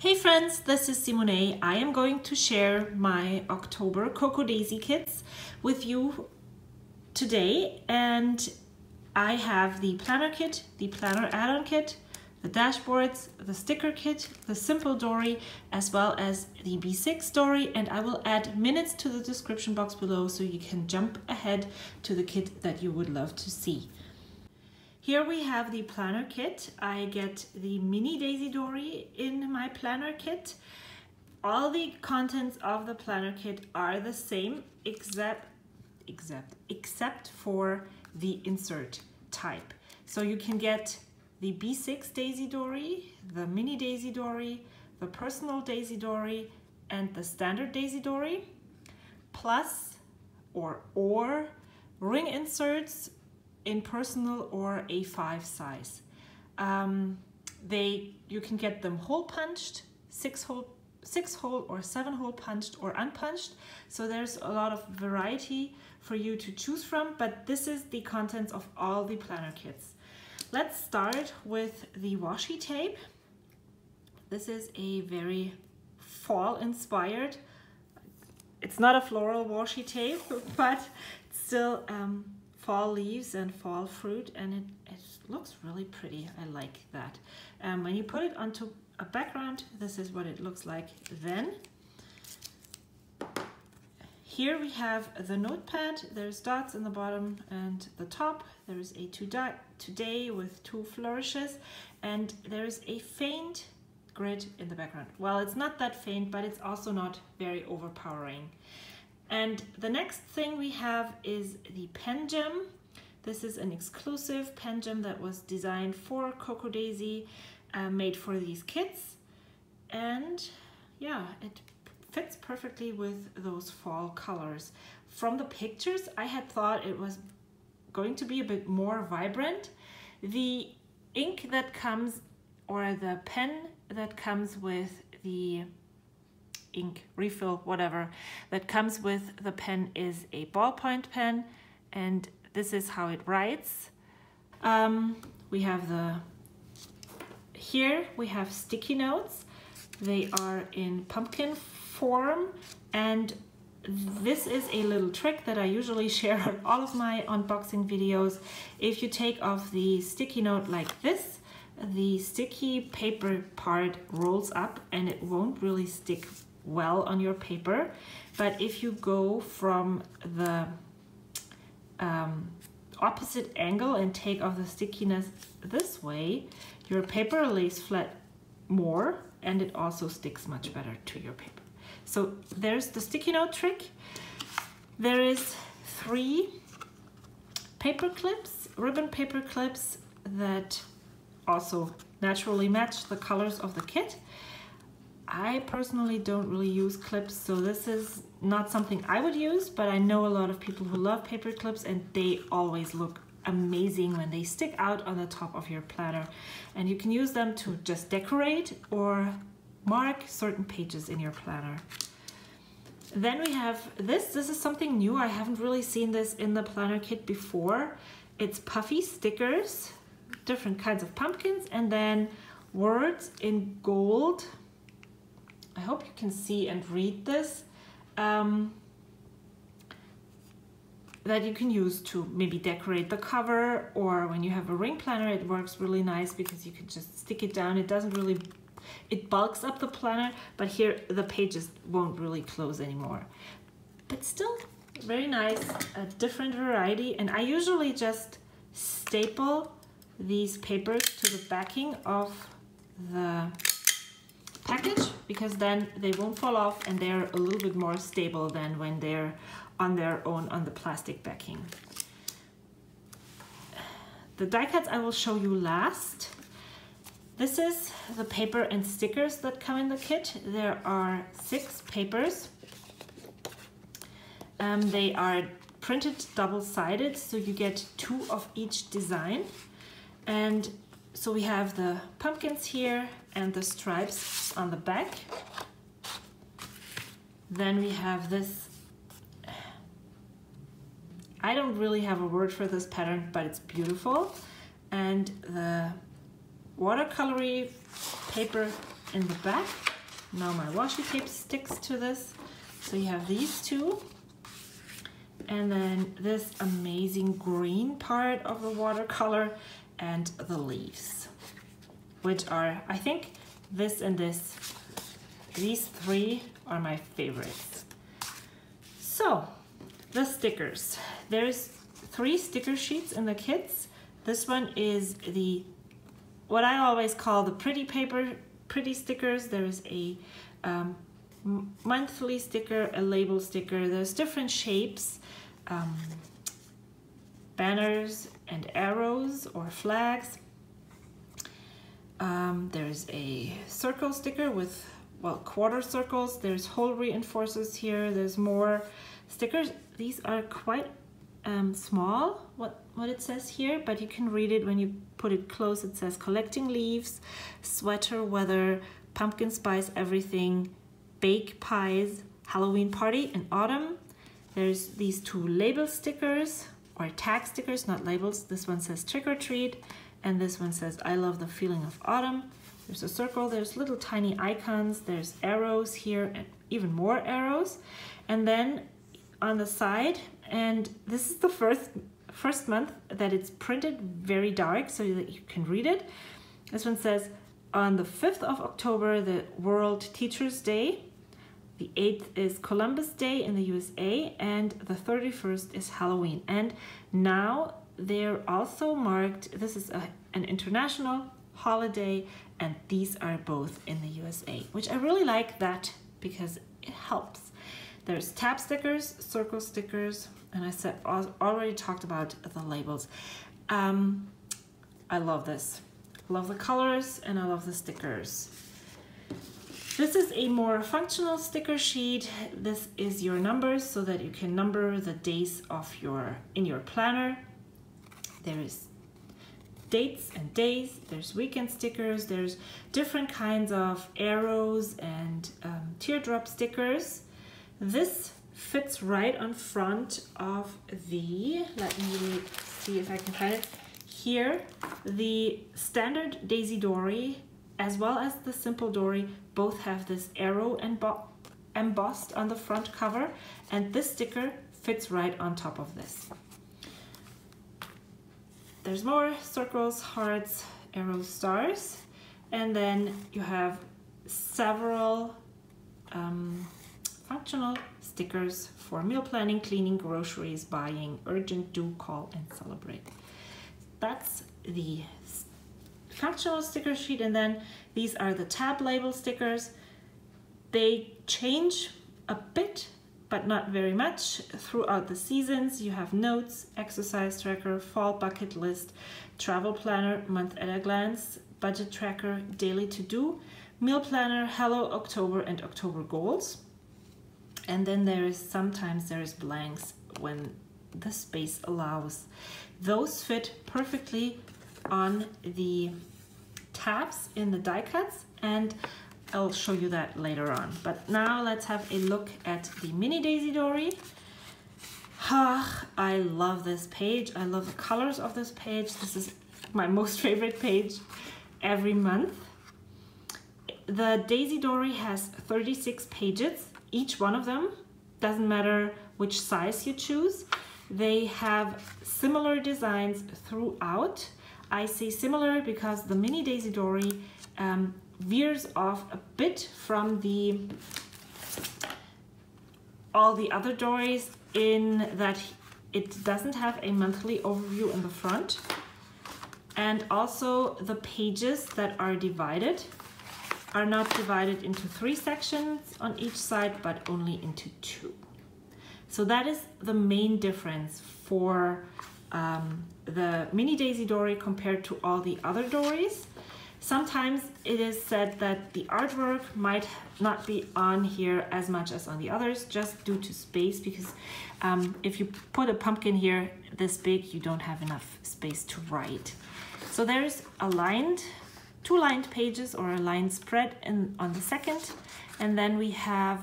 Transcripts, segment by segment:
Hey friends, this is SEEMOWNAY. I am going to share my October Cocoa Daisy kits with you today, and I have the planner kit, the planner add-on kit, the dashboards, the sticker kit, the simple Dori, as well as the B6 Dori, and I will add minutes to the description box below so you can jump ahead to the kit that you would love to see. Here we have the planner kit. I get the mini Daisy Dori in my planner kit. All the contents of the planner kit are the same except for the insert type. So you can get the B6 Daisy Dori, the mini Daisy Dori, the personal Daisy Dori, and the standard Daisy Dori, plus or ring inserts in personal or A5 size. You can get them hole punched, 6 hole or 7 hole punched or unpunched. So there's a lot of variety for you to choose from, but this is the contents of all the planner kits. Let's start with the washi tape. This is a very fall inspired. It's not a floral washi tape, but still fall leaves and fall fruit, and it looks really pretty. I like that. When you put it onto a background, this is what it looks like then. Here we have the notepad. There's dots in the bottom and the top. There's a today with 2 flourishes, and there's a faint grid in the background. Well, it's not that faint, but it's also not very overpowering. And the next thing we have is the pen gem. This is an exclusive pen gem that was designed for Cocoa Daisy, made for these kits. And yeah, it fits perfectly with those fall colors. From the pictures, I had thought it was going to be a bit more vibrant. The ink that comes, or the pen that comes with the ink refill, whatever, that comes with the pen is a ballpoint pen, and this is how it writes. We have here we have sticky notes. They are in pumpkin form, and this is a little trick that I usually share on all of my unboxing videos. If you take off the sticky note like this, the sticky paper part rolls up and it won't really stick well on your paper. But if you go from the opposite angle and take off the stickiness this way, your paper lays flat more, and it also sticks much better to your paper. So there's the sticky note trick. There is 3 paper clips, ribbon paper clips, that also naturally match the colors of the kit. I personally don't really use clips, so this is not something I would use, but I know a lot of people who love paper clips, and they always look amazing when they stick out on the top of your planner. And you can use them to just decorate or mark certain pages in your planner. Then we have this is something new. I haven't really seen this in the planner kit before. It's puffy stickers, different kinds of pumpkins, and then words in gold. I hope you can see and read this, that you can use to maybe decorate the cover, or when you have a ring planner, it works really nice because you can just stick it down. It doesn't really, it bulks up the planner, but here the pages won't really close anymore. But still very nice, a different variety. And I usually just staple these papers to the backing of the package, because then they won't fall off and they're a little bit more stable than when they're on their own on the plastic backing. The die cuts I will show you last. This is the paper and stickers that come in the kit. There are 6 papers. They are printed double-sided, so you get 2 of each design. And so we have the pumpkins here and the stripes on the back. Then we have this, I don't really have a word for this pattern, but it's beautiful. And the watercolory paper in the back. Now my washi tape sticks to this. So you have these two. And then this amazing green part of the watercolor and the leaves, which are, I think this and this, these three are my favorites. So the stickers, there's 3 sticker sheets in the kits. This one is the, what I always call the pretty paper, pretty stickers. There's a monthly sticker, a label sticker. There's different shapes, banners and arrows or flags. There's a circle sticker with, well, quarter circles. There's hole reinforcers here. There's more stickers. These are quite small, what it says here, but you can read it when you put it close. It says collecting leaves, sweater weather, pumpkin spice everything, bake pies, Halloween party in autumn. There's these 2 label stickers or tag stickers, not labels. This one says trick or treat, and this one says I love the feeling of autumn. There's a circle, there's little tiny icons, there's arrows here and even more arrows. And then on the side, and this is the first month that it's printed very dark so that you can read it. This one says, on the 5th of October, the World Teachers Day. The 8th is Columbus Day in the USA, and the 31st is Halloween. And now they're also marked, this is an international holiday, and these are both in the USA, which I really like that because it helps. There's tab stickers, circle stickers, and I said already talked about the labels. I love this. I love the colors and I love the stickers. This is a more functional sticker sheet. This is your numbers so that you can number the days of in your planner. There is dates and days, there's weekend stickers, there's different kinds of arrows and teardrop stickers. This fits right on front of the, let me see if I can find it here, the standard Daisy Dori as well as the simple Dori both have this arrow embossed on the front cover, and this sticker fits right on top of this. There's more circles, hearts, arrows, stars, and then you have several functional stickers for meal planning, cleaning, groceries, buying, urgent, do, call, and celebrate. That's the functional sticker sheet, and then these are the tab label stickers. They change a bit, but not very much throughout the seasons. You have notes, exercise tracker, fall bucket list, travel planner, month at a glance, budget tracker, daily to-do, meal planner, hello October, and October goals. And then sometimes there is blanks when the space allows. Those fit perfectly on the tabs in the die cuts, and I'll show you that later on. But now let's have a look at the mini Daisy Dori. I love this page. I love the colors of this page. This is my most favorite page every month. The Daisy Dori has 36 pages, each one of them. Doesn't matter which size you choose. They have similar designs throughout. I say similar because the mini Daisy Dori veers off a bit from all the other Dories in that it doesn't have a monthly overview in the front, and also the pages that are divided are not divided into 3 sections on each side, but only into 2. So that is the main difference for the mini Daisy Dori compared to all the other Dories. Sometimes it is said that the artwork might not be on here as much as on the others, just due to space, because if you put a pumpkin here this big, you don't have enough space to write. So there's two lined pages or a lined spread on the second, and then we have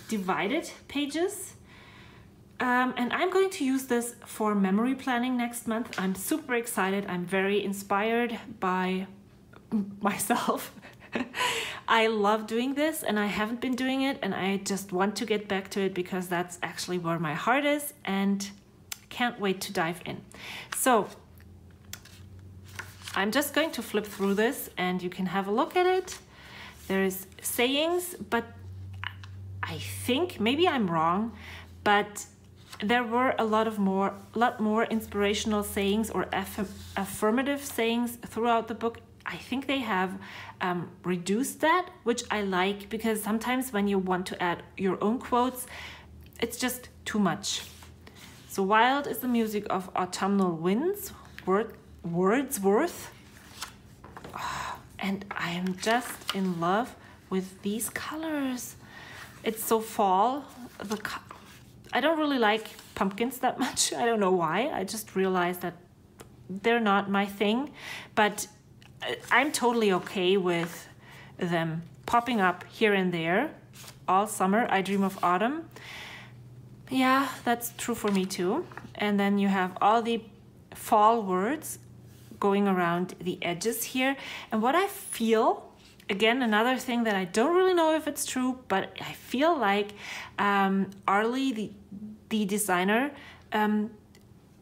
divided pages. And I'm going to use this for memory planning next month. I'm super excited. I'm very inspired by myself. I love doing this and I haven't been doing it, and I just want to get back to it because that's actually where my heart is, and can't wait to dive in. So I'm just going to flip through this and you can have a look at it. There's sayings, but I think, maybe I'm wrong, but there were a lot more inspirational sayings or affirmative sayings throughout the book. I think they have reduced that, which I like, because sometimes when you want to add your own quotes, it's just too much. So wild is the music of autumnal winds, Wordsworth. Oh, and I am just in love with these colors. It's so fall. I don't really like pumpkins that much. I don't know why. I just realized that they're not my thing, but I'm totally okay with them popping up here and there all summer. I dream of autumn. Yeah, that's true for me too. And then you have all the fall words going around the edges here. And what I feel, again, another thing that I don't really know if it's true, but I feel like Arlie, the designer,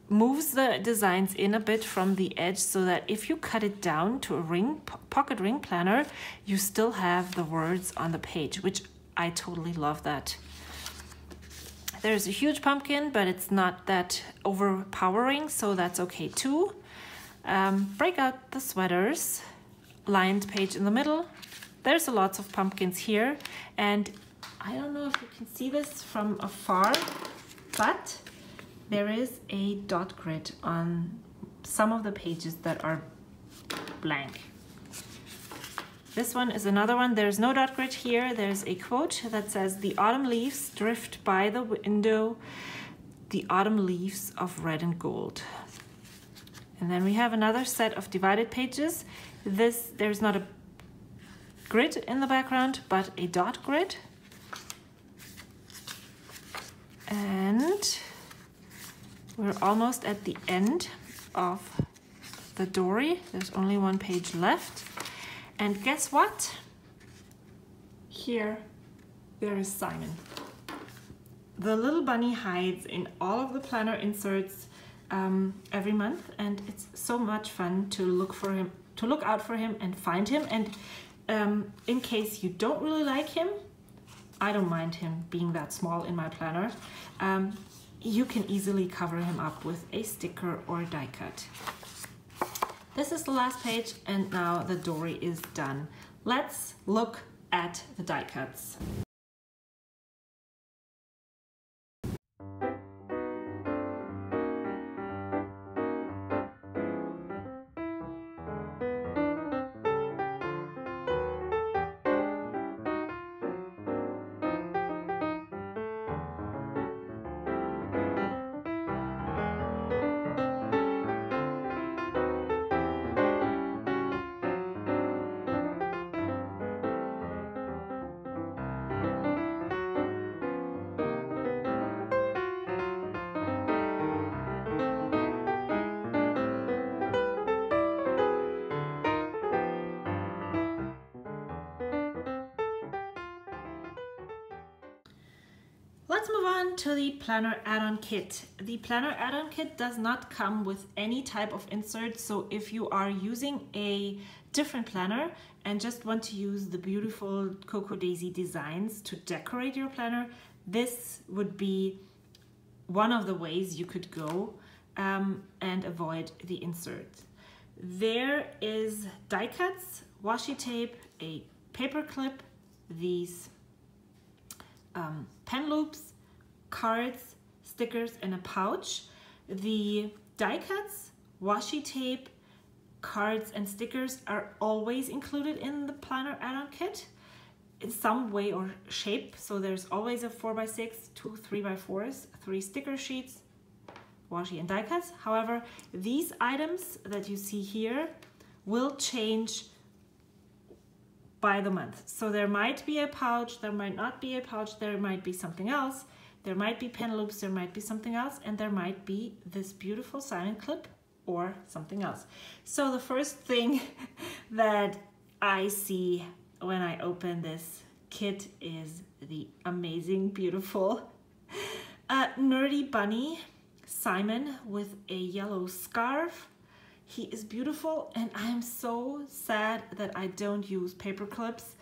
moves the designs in a bit from the edge so that if you cut it down to a pocket ring planner, you still have the words on the page, which I totally love that. There's a huge pumpkin, but it's not that overpowering, so that's okay too. Break out the sweaters, lined page in the middle. There's lots of pumpkins here, and I don't know if you can see this from afar, but there is a dot grid on some of the pages that are blank. This one is another one. There's no dot grid here. There's a quote that says, "The autumn leaves drift by the window, the autumn leaves of red and gold." And then we have another set of divided pages. There's not a grid in the background, but a dot grid. And we're almost at the end of the Dori. There's only one page left. And guess what? Here, there is Simon. The little bunny hides in all of the planner inserts every month, and it's so much fun to look out for him and find him. And in case you don't really like him, I don't mind him being that small in my planner. You can easily cover him up with a sticker or a die cut. This is the last page, and now the Dori is done. Let's look at the die cuts. Let's move on to the planner add-on kit. The planner add-on kit does not come with any type of insert, so if you are using a different planner and just want to use the beautiful Cocoa Daisy designs to decorate your planner, this would be one of the ways you could go and avoid the insert. There is die cuts, washi tape, a paper clip, these pen loops, cards, stickers, and a pouch. The die cuts, washi tape, cards, and stickers are always included in the planner add-on kit in some way or shape. So there's always a 4x6, 2 3x4s, 3 sticker sheets, washi and die cuts. However, these items that you see here will change by the month. So there might be a pouch, there might not be a pouch, there might be something else, there might be pen loops, there might be something else, and there might be this beautiful Simon clip or something else. So the first thing that I see when I open this kit is the amazing, beautiful nerdy bunny Simon with a yellow scarf. He is beautiful, and I am so sad that I don't use paper clips.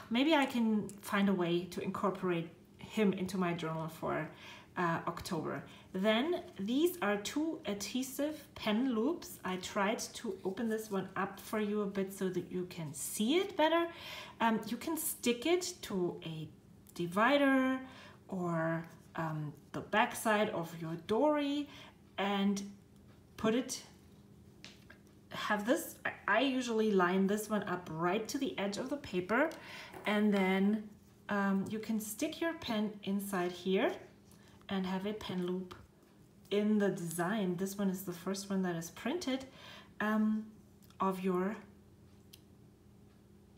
Maybe I can find a way to incorporate him into my journal for October. Then these are 2 adhesive pen loops. I tried to open this one up for you a bit so that you can see it better. You can stick it to a divider or the back side of your Dory and put it, have this, I usually line this one up right to the edge of the paper, and then you can stick your pen inside here and have a pen loop in the design. This one is the first one that is printed of your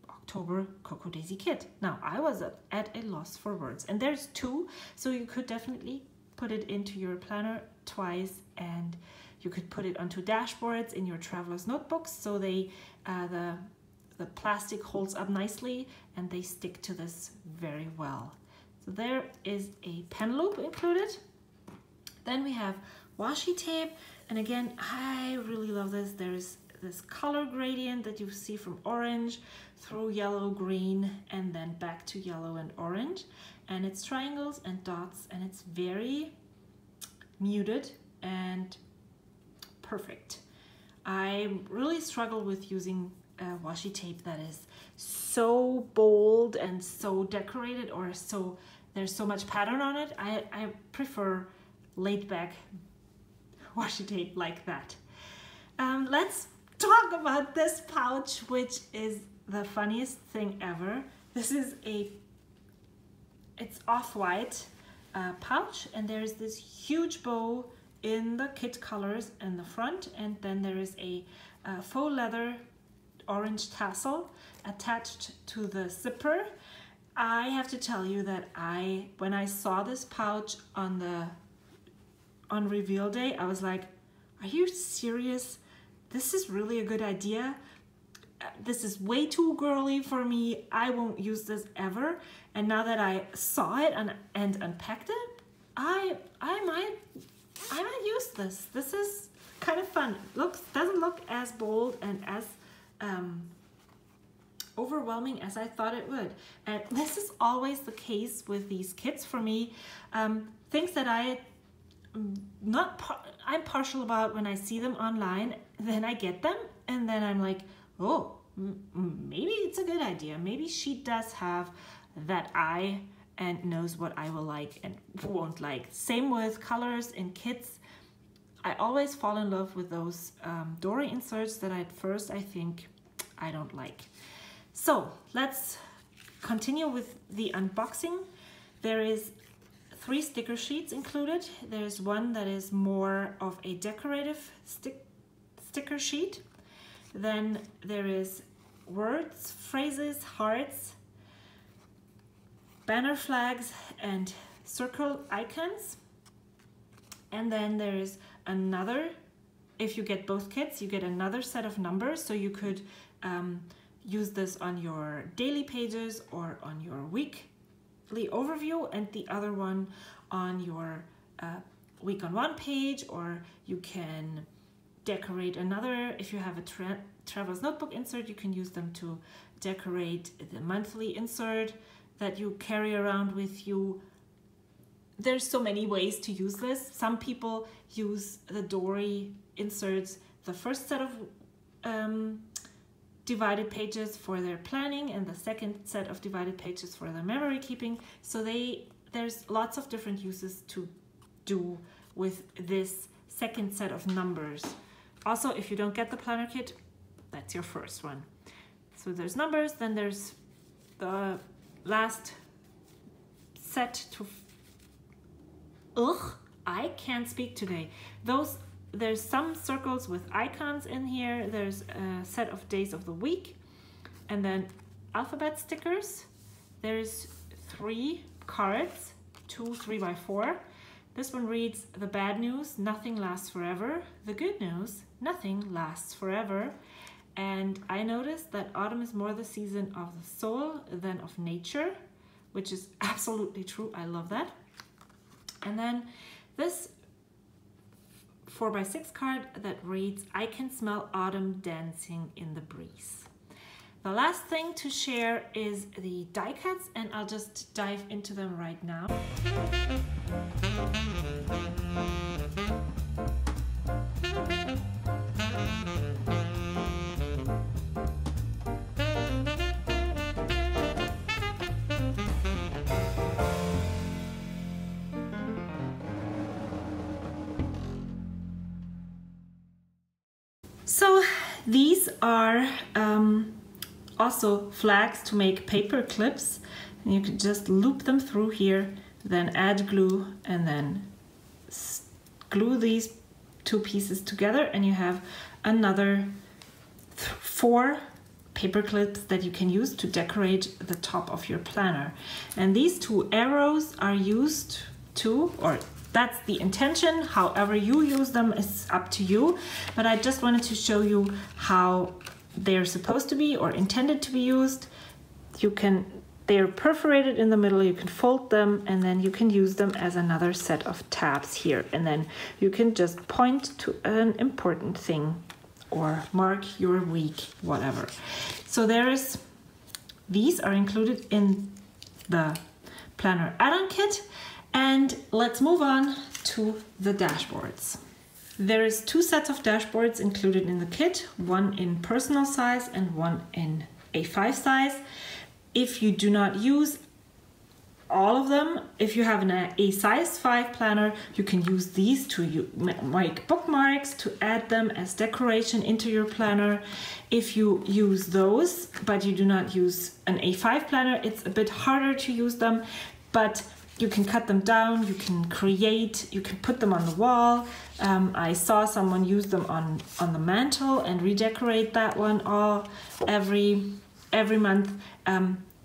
October Cocoa Daisy kit. Now, I was at a loss for words, and there's 2, so you could definitely put it into your planner twice, and you could put it onto dashboards in your traveler's notebooks, so they the plastic holds up nicely and they stick to this very well. So there is a pen loop included. Then we have washi tape, and again, I really love this. There's this color gradient that you see from orange through yellow, green, and then back to yellow and orange, and it's triangles and dots, and it's very muted and perfect. I really struggle with using washi tape that is so bold and so decorated, or so there's so much pattern on it. I prefer laid back washi tape like that. Let's talk about this pouch, which is the funniest thing ever. This is it's off-white pouch, and there's this huge bow in the kit colors in the front, and then there is a faux leather orange tassel attached to the zipper. I have to tell you that when I saw this pouch on reveal day, I was like, are you serious? This is really a good idea. This is way too girly for me. I won't use this ever. And now that I saw it and unpacked it, I might use this. This is kind of fun. Doesn't look as bold and as overwhelming as I thought it would. And this is always the case with these kits for me. Things that I'm partial about when I see them online, then I get them, and then I'm like, oh, maybe it's a good idea. Maybe she does have that eye and knows what I will like and won't like. Same with colors in kits. I always fall in love with those Dory inserts that at first I think I don't like. So let's continue with the unboxing. There is 3 sticker sheets included. There's one that is more of a decorative sticker sheet. Then there is words, phrases, hearts, banner flags, and circle icons. And then there is another, if you get both kits, you get another set of numbers, so you could use this on your daily pages or on your weekly overview, and the other one on your week on one page, or you can decorate another. If you have a traveler's notebook insert, you can use them to decorate the monthly insert that you carry around with you. There's so many ways to use this. Some people use the Dory inserts, the first set of divided pages for their planning, and the second set of divided pages for their memory keeping. So there's lots of different uses to do with this second set of numbers. Also, if you don't get the planner kit, that's your first one. So there's numbers, then there's the last set to... I can't speak today. There's some circles with icons in here. There's a set of days of the week, and then alphabet stickers. There's 3 cards, 2 3x4. This one reads: the bad news, nothing lasts forever. The good news, nothing lasts forever. And I noticed that autumn is more the season of the soul than of nature, which is absolutely true. I love that. And then this 4x6 card that reads, I can smell autumn dancing in the breeze. The last thing to share is the die cuts, and I'll just dive into them right now. So these are also flags to make paper clips. And you can just loop them through here, then add glue, and then glue these two pieces together, and you have another 4 paper clips that you can use to decorate the top of your planner. And these 2 arrows are used to, or that's the intention. However you use them is up to you, but I just wanted to show you how they're supposed to be or intended to be used. They're perforated in the middle, you can fold them, and then you can use them as another set of tabs here, and then you can just point to an important thing or mark your week, whatever. So these are included in the planner add-on kit. And let's move on to the dashboards. There is 2 sets of dashboards included in the kit, one in personal size and one in A5 size. If you do not use all of them, if you have a size 5 planner, you can use these to make bookmarks, to add them as decoration into your planner. If you use those, but you do not use an A5 planner, it's a bit harder to use them, but you can cut them down, you can put them on the wall. I saw someone use them on the mantle and redecorate that one every month.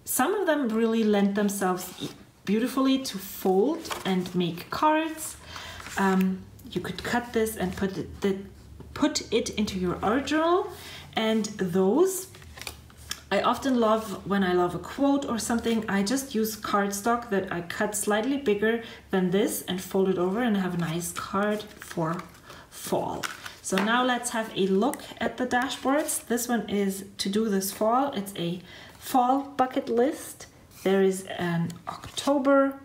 Some of them really lend themselves beautifully to fold and make cards. You could cut this and put it into your art journal. And those, I often love when I love a quote or something, I just use cardstock that I cut slightly bigger than this and fold it over and have a nice card for fall. So now let's have a look at the dashboards. This one is to do this fall. It's a fall bucket list. There is an October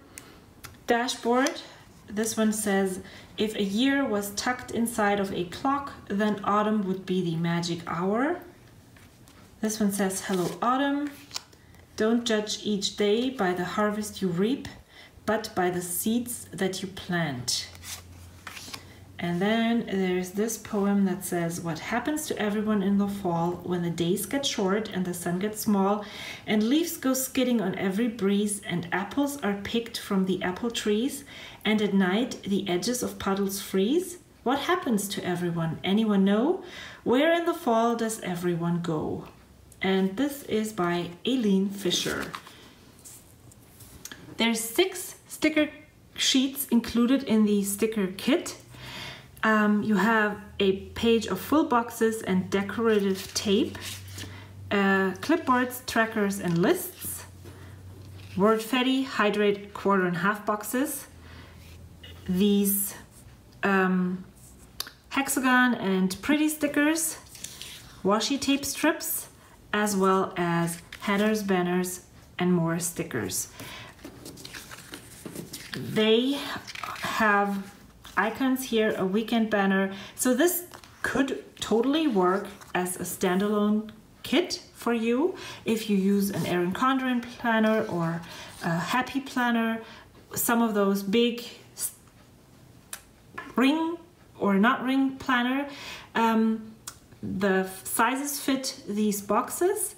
dashboard. This one says, if a year was tucked inside of a clock, then autumn would be the magic hour. This one says, hello autumn, don't judge each day by the harvest you reap, but by the seeds that you plant. And then there's this poem that says, what happens to everyone in the fall when the days get short and the sun gets small and leaves go skidding on every breeze and apples are picked from the apple trees and at night the edges of puddles freeze? What happens to everyone? Anyone know? Where in the fall does everyone go? And this is by Aileen Fisher. There's 6 sticker sheets included in the sticker kit. You have a page of full boxes and decorative tape, clipboards, trackers and lists, wordfetti, hydrate, 1/4 and 1/2 boxes, these hexagon and pretty stickers, washi tape strips, as well as headers, banners, and more stickers. They have icons here, a weekend banner. So this could totally work as a standalone kit for you if you use an Erin Condren planner or a Happy planner. Some of those big ring or not ring planner. The sizes fit these boxes.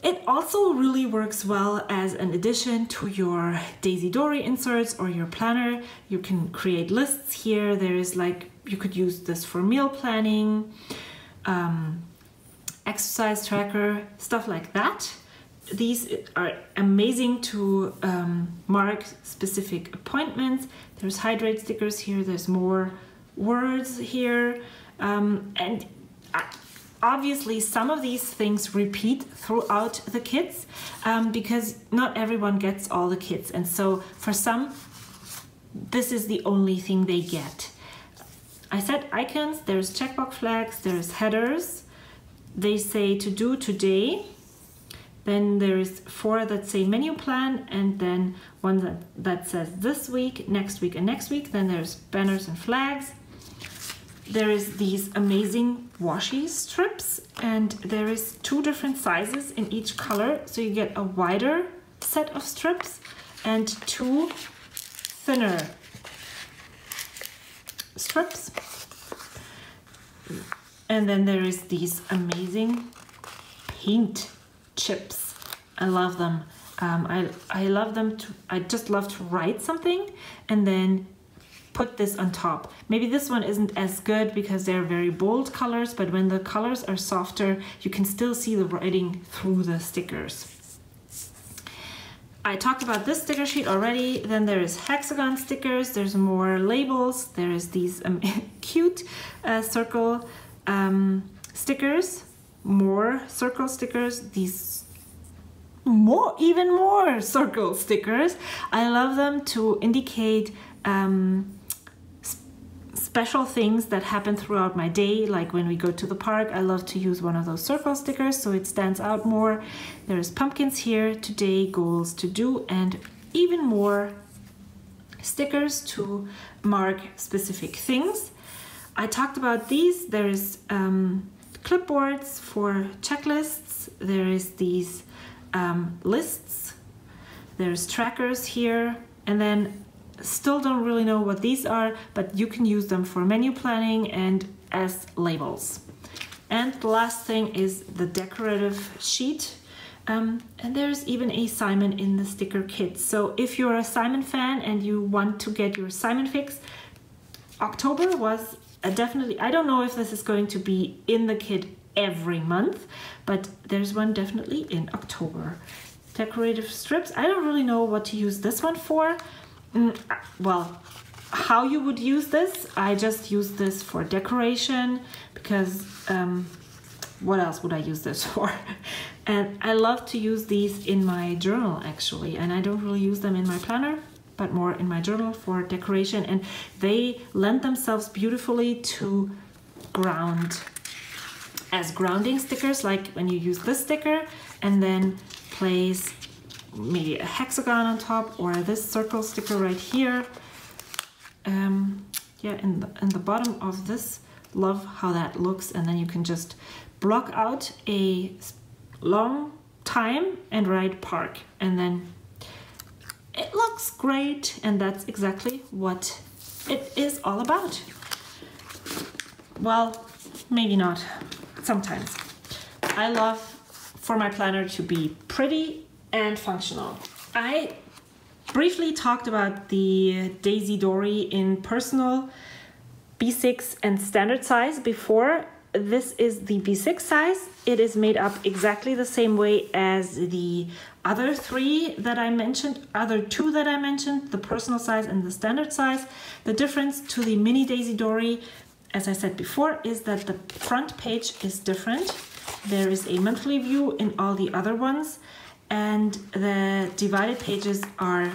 It also really works well as an addition to your Daisy Dori inserts or your planner. You can create lists here. There is you could use this for meal planning, exercise tracker, stuff like that. These are amazing to mark specific appointments. There's hydrate stickers here. There's more words here. And obviously some of these things repeat throughout the kits because not everyone gets all the kits, and so for some this is the only thing they get. I said icons, there's checkbox flags, there's headers, they say to do today, then there's 4 that say menu plan, and then one that says this week, next week, and next week. Then there's banners and flags. There is these amazing washi strips, and there is 2 different sizes in each color, so you get a wider set of strips and 2 thinner strips. And then there is these amazing paint chips. I love them. I love them to, I just love to write something and then put this on top. Maybe this one isn't as good because they're very bold colors, but when the colors are softer, you can still see the writing through the stickers. I talked about this sticker sheet already. Then there is hexagon stickers, there's more labels, there is these cute circle stickers, more circle stickers, these even more circle stickers. I love them to indicate special things that happen throughout my day, like when we go to the park. I love to use one of those circle stickers so it stands out more. There's pumpkins here, today, goals to do, and even more stickers to mark specific things. I talked about these. There's clipboards for checklists. There is these lists. There's trackers here, and then still don't really know what these are, but you can use them for menu planning and as labels. And the last thing is the decorative sheet. And there's even a Simon in the sticker kit. So if you're a Simon fan and you want to get your Simon fix, October was definitely, I don't know if this is going to be in the kit every month, but there's one definitely in October. Decorative strips, I don't really know what to use this one for. Well, how you would use this, I just use this for decoration because what else would I use this for? And I love to use these in my journal actually, and I don't really use them in my planner, but more in my journal for decoration, and they lend themselves beautifully to ground as grounding stickers, like when you use this sticker and then place maybe a hexagon on top or this circle sticker right here. Yeah, in the bottom of this, love how that looks, and then you can just block out a long time and write park, and then it looks great, and that's exactly what it is all about. Well, maybe not, sometimes. I love for my planner to be pretty and functional. I briefly talked about the Daisy Dori in personal, B6 and standard size before. This is the B6 size. It is made up exactly the same way as the other two that I mentioned, the personal size and the standard size. The difference to the mini Daisy Dori, as I said before, is that the front page is different. There is a monthly view in all the other ones, and the divided pages are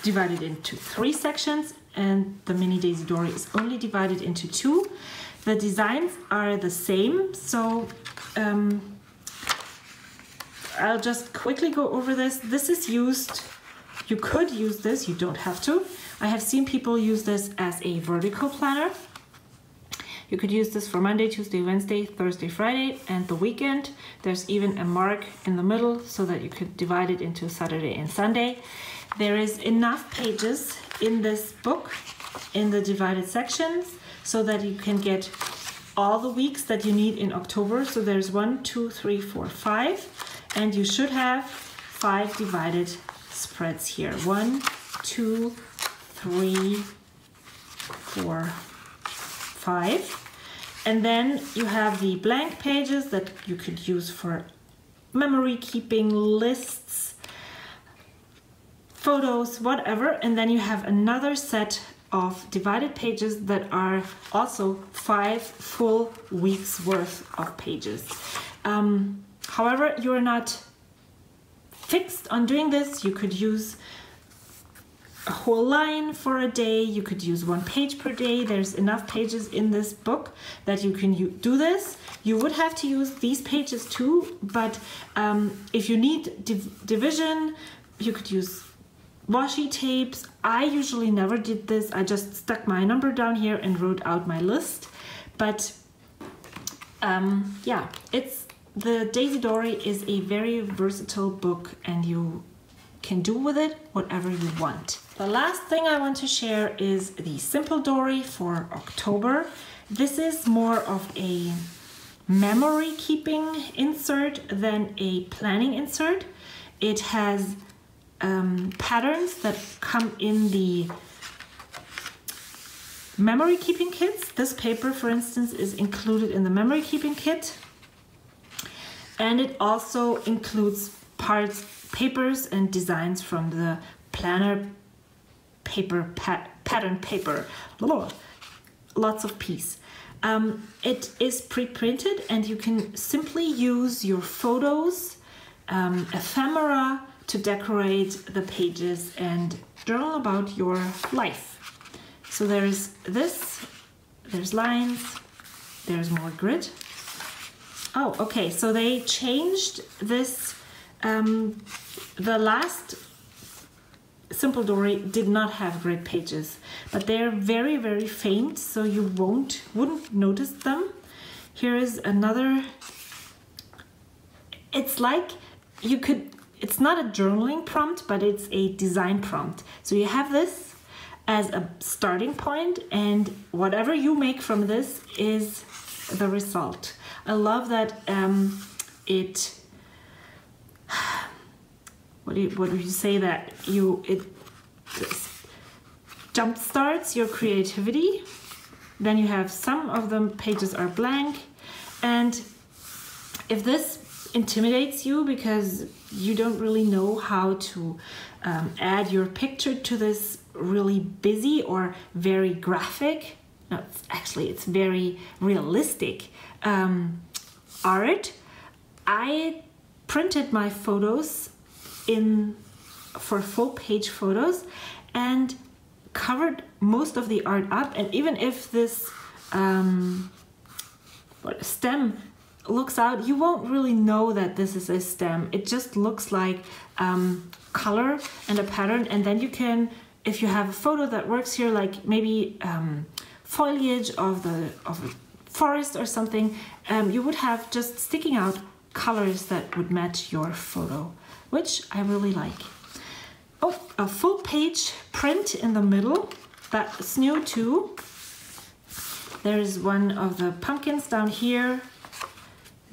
divided into 3 sections, and the mini Daisy Dori is only divided into 2. The designs are the same, so I'll just quickly go over this. This is used, you could use this, you don't have to. I have seen people use this as a vertical planner. You could use this for Monday, Tuesday, Wednesday, Thursday, Friday, and the weekend. There's even a mark in the middle so that you could divide it into Saturday and Sunday. There is enough pages in this book in the divided sections so that you can get all the weeks that you need in October. So there's 1, 2, 3, 4, 5, and you should have 5 divided spreads here. 1, 2, 3, 4, 5. And then you have the blank pages that you could use for memory keeping, lists, photos, whatever. And then you have another set of divided pages that are also 5 full weeks worth of pages. However, you're not fixed on doing this. You could use a whole line for a day. You could use 1 page per day. There's enough pages in this book that you can do this. You would have to use these pages too, but if you need division, you could use washi tapes. I usually never did this. I just stuck my number down here and wrote out my list. But yeah, the Daisy Dori is a very versatile book, and you can do with it whatever you want. The last thing I want to share is the Simple Dori for October. This is more of a memory keeping insert than a planning insert. It has patterns that come in the memory keeping kits. This paper, for instance, is included in the memory keeping kit, and it also includes papers and designs from the planner paper, pattern paper. Lots of piece. It is pre-printed, and you can simply use your photos, ephemera, to decorate the pages and journal about your life. So there's this, there's lines, there's more grid. Oh, okay, so they changed this. The last Simple Dori did not have grid pages, but they're very, very faint, so you wouldn't notice them. Here is another. It's like it's not a journaling prompt, but it's a design prompt. So you have this as a starting point, and whatever you make from this is the result. I love that it. What do you say, that it jump starts your creativity. Then you have some of the pages are blank, and if this intimidates you because you don't really know how to add your picture to this really busy or very graphic, no, it's very realistic art. I printed my photos for full page photos and covered most of the art up, and even if this stem looks out, you won't really know that this is a stem. It just looks like color and a pattern, and then you can, if you have a photo that works here, like maybe foliage of a forest or something, you would have just sticking out colors that would match your photo, which I really like. Oh, a full page print in the middle, that's new too. There's one of the pumpkins down here.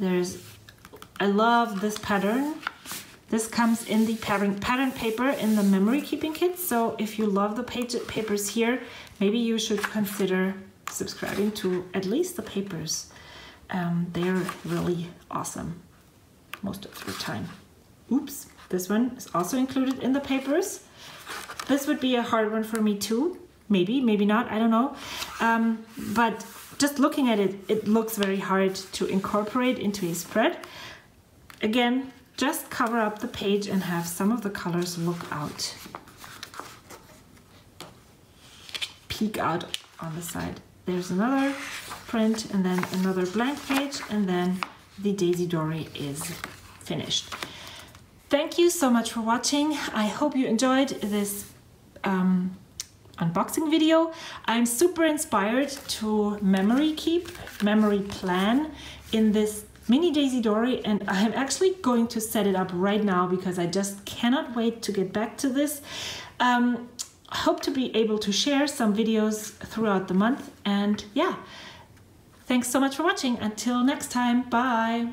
I love this pattern. This comes in the pattern paper in the memory keeping kit. So if you love the papers here, maybe you should consider subscribing to at least the papers. They're really awesome most of the time. Oops, this one is also included in the papers. This would be a hard one for me too. Maybe not, I don't know. But just looking at it, it looks very hard to incorporate into a spread. Again, just cover up the page and have some of the colors look out. Peek out on the side. There's another print, and then another blank page, and then the Daisy Dori is finished. Thank you so much for watching. I hope you enjoyed this unboxing video. I'm super inspired to memory plan in this mini Daisy Dori, and I'm actually going to set it up right now because I just cannot wait to get back to this. I hope to be able to share some videos throughout the month, and yeah, thanks so much for watching. Until next time, bye.